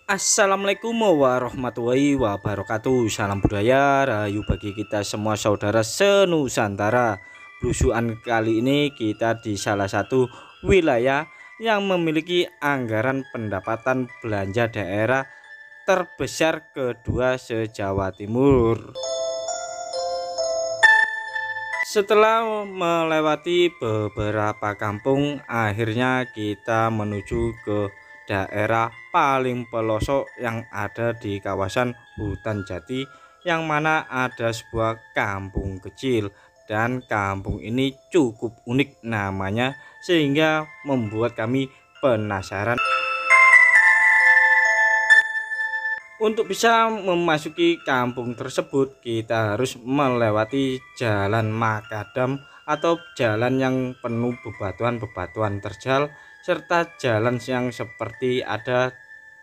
Assalamualaikum warahmatullahi wabarakatuh. Salam budaya rahayu bagi kita semua saudara senusantara. Blusukan kali ini kita di salah satu wilayah yang memiliki anggaran pendapatan belanja daerah terbesar kedua se-Jawa Timur. Setelah melewati beberapa kampung, akhirnya kita menuju ke daerah paling pelosok yang ada di kawasan hutan jati, yang mana ada sebuah kampung kecil, dan kampung ini cukup unik namanya sehingga membuat kami penasaran. Untuk bisa memasuki kampung tersebut, kita harus melewati jalan makadam atau jalan yang penuh bebatuan-bebatuan terjal, serta jalan yang seperti ada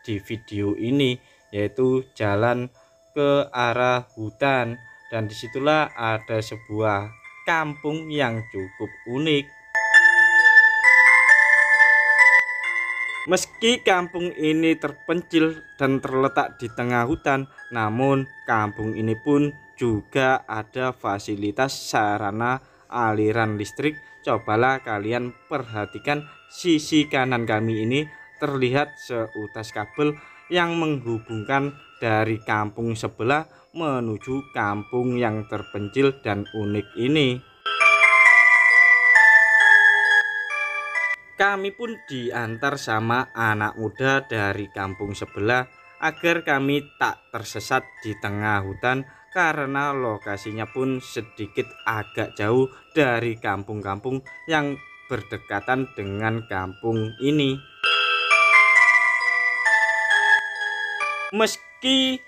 di video ini, yaitu jalan ke arah hutan. Dan disitulah ada sebuah kampung yang cukup unik. Meski kampung ini terpencil dan terletak di tengah hutan, namun kampung ini pun juga ada fasilitas sarana aliran listrik. Cobalah kalian perhatikan sisi kanan kami ini, terlihat seutas kabel yang menghubungkan dari kampung sebelah menuju kampung yang terpencil dan unik ini. Kami pun diantar sama anak muda dari kampung sebelah agar kami tak tersesat di tengah hutan, karena lokasinya pun sedikit agak jauh dari kampung-kampung yang berdekatan dengan kampung ini. Meski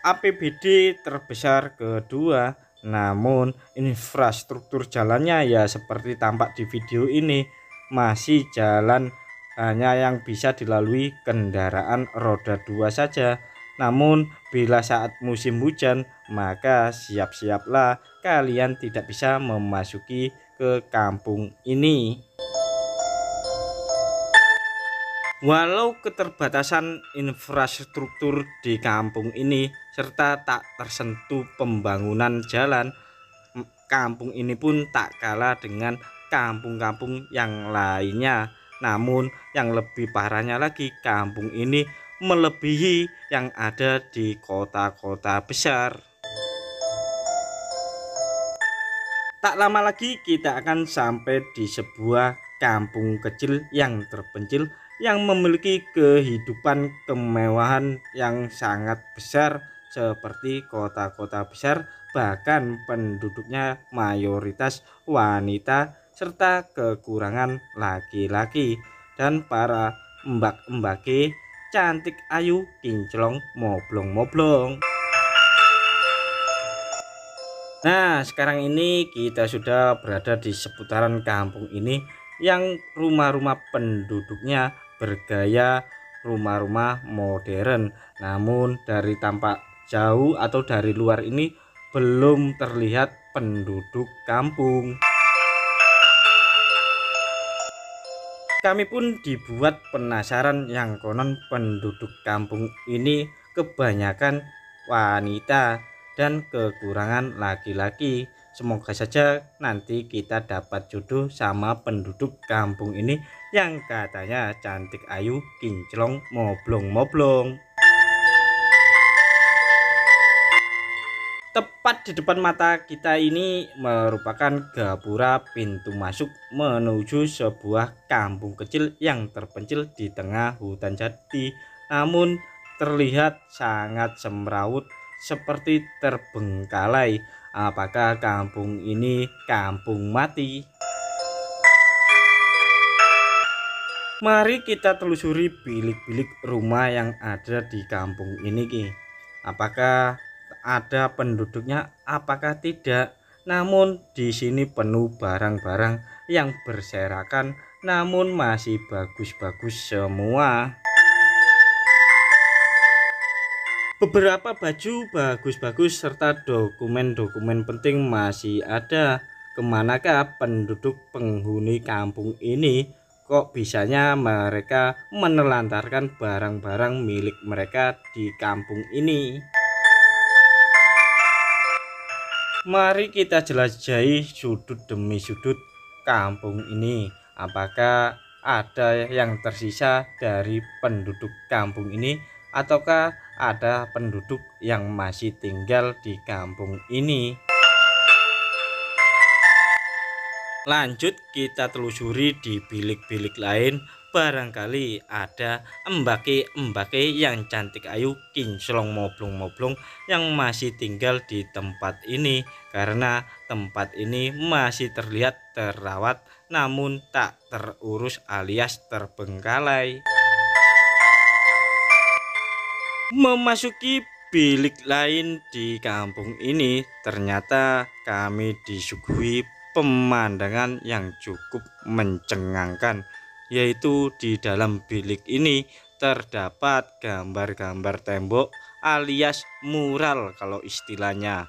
APBD terbesar kedua, namun infrastruktur jalannya ya seperti tampak di video ini, masih jalan hanya yang bisa dilalui kendaraan roda 2 saja. Namun bila saat musim hujan, maka siap-siaplah kalian tidak bisa memasuki ke kampung ini. Walau keterbatasan infrastruktur di kampung ini serta tak tersentuh pembangunan jalan, kampung ini pun tak kalah dengan kampung-kampung yang lainnya. Namun yang lebih parahnya lagi, kampung ini melebihi yang ada di kota-kota besar. Tak lama lagi kita akan sampai di sebuah kampung kecil yang terpencil, yang memiliki kehidupan kemewahan yang sangat besar seperti kota-kota besar. Bahkan penduduknya mayoritas wanita serta kekurangan laki-laki, dan para mbak-mbake cantik ayu kinclong moblong-moblong. Nah, sekarang ini kita sudah berada di seputaran kampung ini, yang rumah-rumah penduduknya bergaya rumah-rumah modern. Namun dari tampak jauh atau dari luar ini belum terlihat penduduk kampung. Kami pun dibuat penasaran, yang konon penduduk kampung ini kebanyakan wanita dan kekurangan laki-laki. Semoga saja nanti kita dapat jodoh sama penduduk kampung ini yang katanya cantik ayu kinclong moblong-moblong. Tepat di depan mata kita ini merupakan gapura pintu masuk menuju sebuah kampung kecil yang terpencil di tengah hutan jati. Namun terlihat sangat semrawut, seperti terbengkalai. Apakah kampung ini kampung mati? Mari kita telusuri bilik-bilik rumah yang ada di kampung ini, Ki. Apakah ada penduduknya, apakah tidak? Namun di sini penuh barang-barang yang berserakan, namun masih bagus-bagus semua. Beberapa baju bagus-bagus serta dokumen-dokumen penting masih ada. Kemanakah penduduk penghuni kampung ini? kok bisanya mereka menelantarkan barang-barang milik mereka di kampung ini. Mari kita jelajahi sudut demi sudut kampung ini. Apakah ada yang tersisa dari penduduk kampung ini, ataukah ada penduduk yang masih tinggal di kampung ini? Lanjut kita telusuri di bilik-bilik lain, barangkali ada embake-embake yang cantik ayu, kinclong moblong-moblong yang masih tinggal di tempat ini, karena tempat ini masih terlihat terawat namun tak terurus alias terbengkalai. Memasuki bilik lain di kampung ini, ternyata kami disuguhi pemandangan yang cukup mencengangkan, yaitu di dalam bilik ini terdapat gambar-gambar tembok alias mural kalau istilahnya.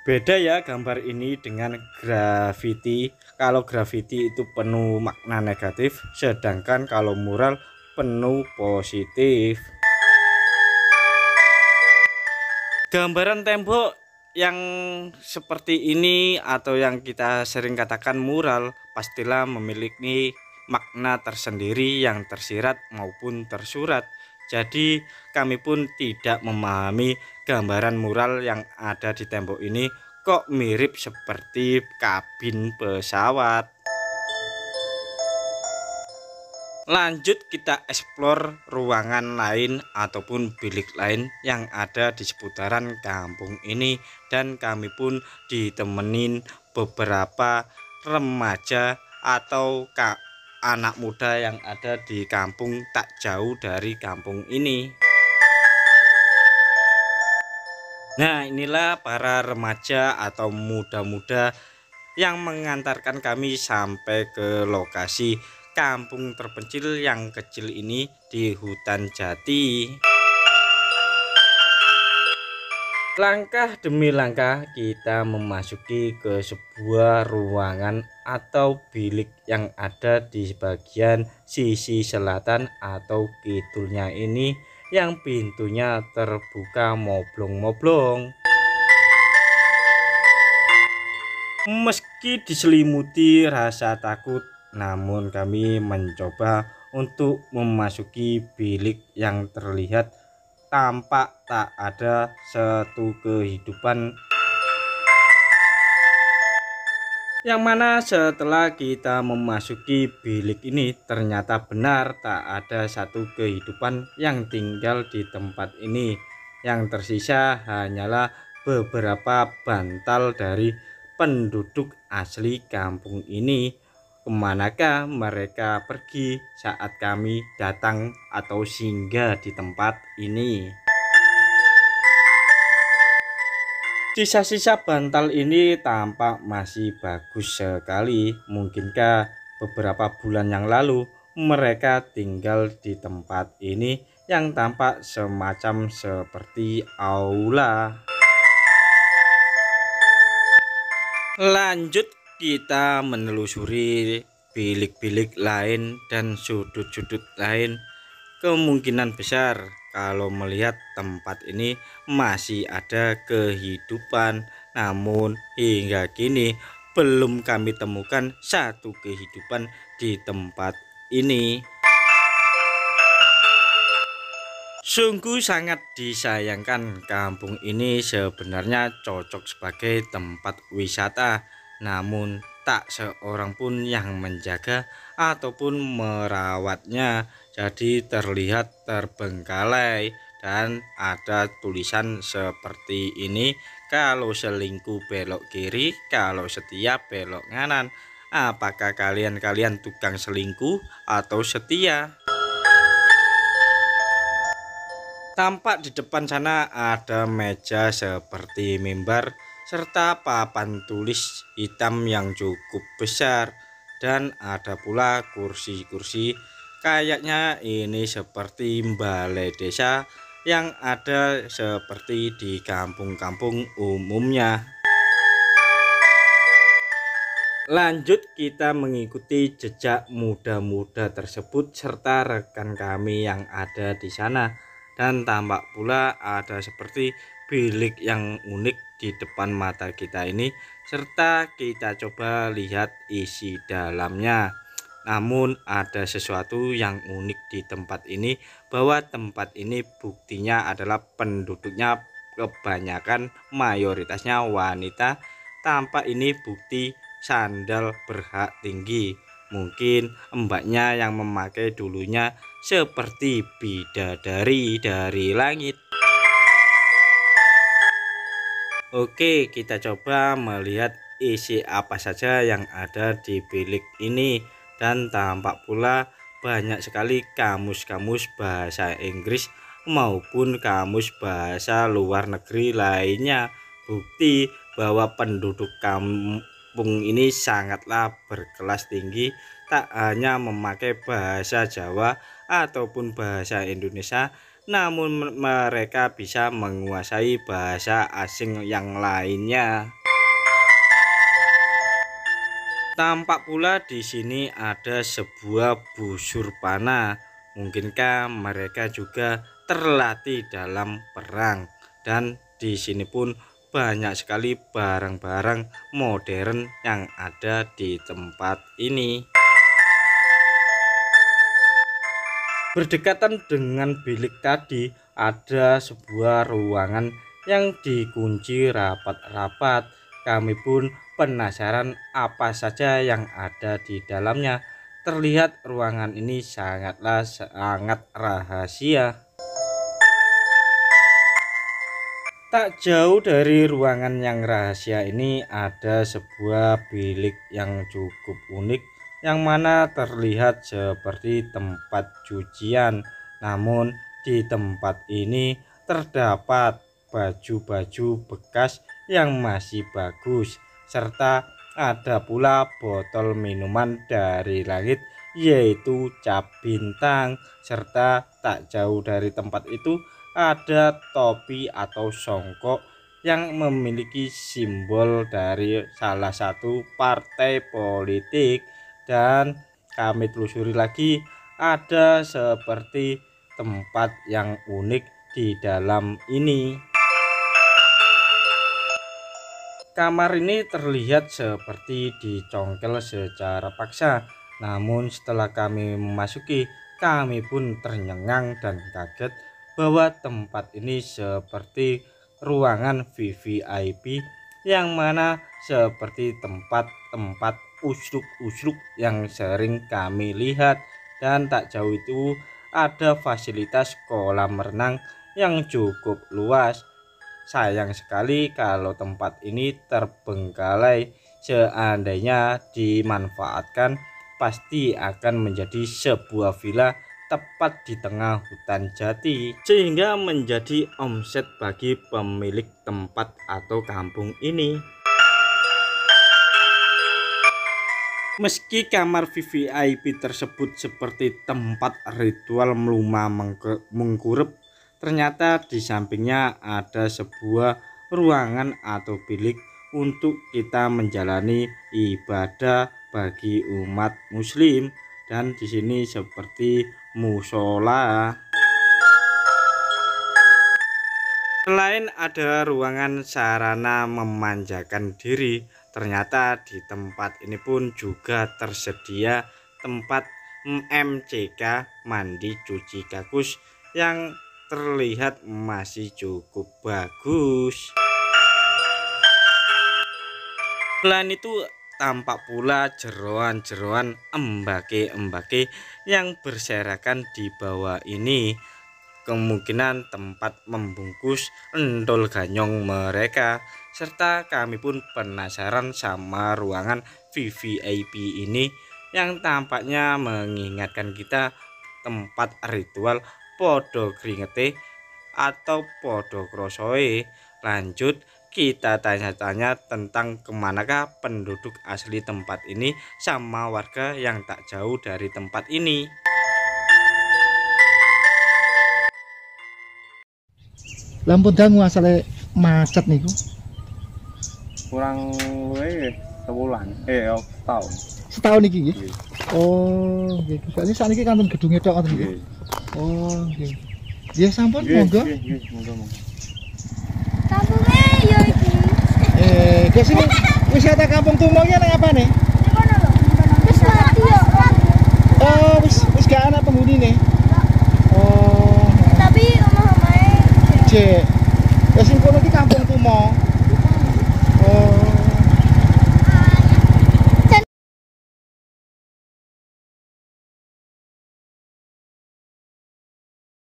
Beda ya gambar ini dengan grafiti. Kalau grafiti itu penuh makna negatif, sedangkan kalau mural penuh positif. Gambaran tembok yang seperti ini atau yang kita sering katakan mural pastilah memiliki makna tersendiri yang tersirat maupun tersurat. Jadi kami pun tidak memahami gambaran mural yang ada di tembok ini kok mirip seperti kabin pesawat. Lanjut kita eksplor ruangan lain ataupun bilik lain yang ada di seputaran kampung ini, dan kami pun ditemenin beberapa remaja atau anak muda yang ada di kampung tak jauh dari kampung ini. Nah, inilah para remaja atau muda-muda yang mengantarkan kami sampai ke lokasi kampung terpencil yang kecil ini di hutan jati. Langkah demi langkah kita memasuki ke sebuah ruangan atau bilik yang ada di bagian sisi selatan atau kidulnya ini, yang pintunya terbuka moblong-moblong. Meski diselimuti rasa takut, namun kami mencoba untuk memasuki bilik yang terlihat tampak tak ada satu kehidupan, yang mana setelah kita memasuki bilik ini ternyata benar tak ada satu kehidupan yang tinggal di tempat ini. Yang tersisa hanyalah beberapa bantal dari penduduk asli kampung ini. Kemanakah mereka pergi saat kami datang atau singgah di tempat ini? Sisa-sisa bantal ini tampak masih bagus sekali. Mungkinkah beberapa bulan yang lalu mereka tinggal di tempat ini yang tampak semacam seperti aula. Lanjut kita menelusuri bilik-bilik lain dan sudut-sudut lain. Kemungkinan besar kalau melihat tempat ini masih ada kehidupan, namun hingga kini belum kami temukan satu kehidupan di tempat ini. Sungguh sangat disayangkan, kampung ini sebenarnya cocok sebagai tempat wisata, namun tak seorang pun yang menjaga ataupun merawatnya. Jadi terlihat terbengkalai dan ada tulisan seperti ini: kalau selingkuh belok kiri, kalau setia belok kanan. Apakah kalian tukang selingkuh atau setia? Tampak di depan sana ada meja seperti mimbar serta papan tulis hitam yang cukup besar, dan ada pula kursi-kursi. Kayaknya ini seperti balai desa yang ada seperti di kampung-kampung umumnya. Lanjut kita mengikuti jejak muda-muda tersebut serta rekan kami yang ada di sana, dan tampak pula ada seperti bilik yang unik di depan mata kita ini, serta kita coba lihat isi dalamnya. Namun ada sesuatu yang unik di tempat ini, bahwa tempat ini buktinya adalah penduduknya kebanyakan mayoritasnya wanita. Tampak ini bukti sandal berhak tinggi. Mungkin mbaknya yang memakai dulunya seperti bidadari dari langit. Oke, kita coba melihat isi apa saja yang ada di bilik ini, dan tampak pula banyak sekali kamus-kamus bahasa Inggris maupun kamus bahasa luar negeri lainnya. Bukti bahwa penduduk kampung ini sangatlah berkelas tinggi, tak hanya memakai bahasa Jawa ataupun bahasa Indonesia, namun mereka bisa menguasai bahasa asing yang lainnya. Tampak pula di sini ada sebuah busur panah. Mungkinkah mereka juga terlatih dalam perang? Dan di sini pun banyak sekali barang-barang modern yang ada di tempat ini. Berdekatan dengan bilik tadi ada sebuah ruangan yang dikunci rapat-rapat. Kami pun penasaran apa saja yang ada di dalamnya. Terlihat ruangan ini sangat rahasia. Tak jauh dari ruangan yang rahasia ini ada sebuah bilik yang cukup unik, yang mana terlihat seperti tempat cucian. Namun di tempat ini terdapat baju-baju bekas yang masih bagus, serta ada pula botol minuman dari langit, yaitu cap bintang. Serta tak jauh dari tempat itu ada topi atau songkok yang memiliki simbol dari salah satu partai politik. Dan kami telusuri lagi, ada seperti tempat yang unik di dalam ini. Kamar ini terlihat seperti dicongkel secara paksa, namun setelah kami memasuki, kami pun tercengang dan kaget bahwa tempat ini seperti ruangan VVIP, yang mana seperti tempat-tempat usruk-usruk yang sering kami lihat. Dan tak jauh itu ada fasilitas kolam renang yang cukup luas. Sayang sekali kalau tempat ini terbengkalai. Seandainya dimanfaatkan, pasti akan menjadi sebuah villa tepat di tengah hutan jati, sehingga menjadi omset bagi pemilik tempat atau kampung ini. Meski kamar VVIP tersebut seperti tempat ritual meluma mengkurep, ternyata di sampingnya ada sebuah ruangan atau bilik untuk kita menjalani ibadah bagi umat muslim. Dan di sini seperti musola. Selain ada ruangan sarana memanjakan diri, ternyata di tempat ini pun juga tersedia tempat MCK, mandi cuci kakus, yang terlihat masih cukup bagus. Selain itu tampak pula jeroan-jeroan embake-embake yang berserakan di bawah ini. Kemungkinan tempat membungkus endol ganyong mereka. Serta kami pun penasaran sama ruangan VVIP ini, yang tampaknya mengingatkan kita tempat ritual podo kringete atau podo krosoe. Lanjut kita tanya-tanya tentang kemanakah penduduk asli tempat ini sama warga yang tak jauh dari tempat ini. Lampun dangu asale macet niku. Kurang luwih wulan. Tahun. Setahun iki nggih. Oh, nggih. Soalnya sakniki kanten gedunge tok ngoten nggih. Oh, nggih. Ya sampun monggo. Nggih, monggo. Kampungnya ya iki. Ke sini wisata Kampung Tumongnya nang apane? Di kono lho. Wis mati yo. Oh, wis gak ana penghunine. Oh, Tapi omah-omahe cek.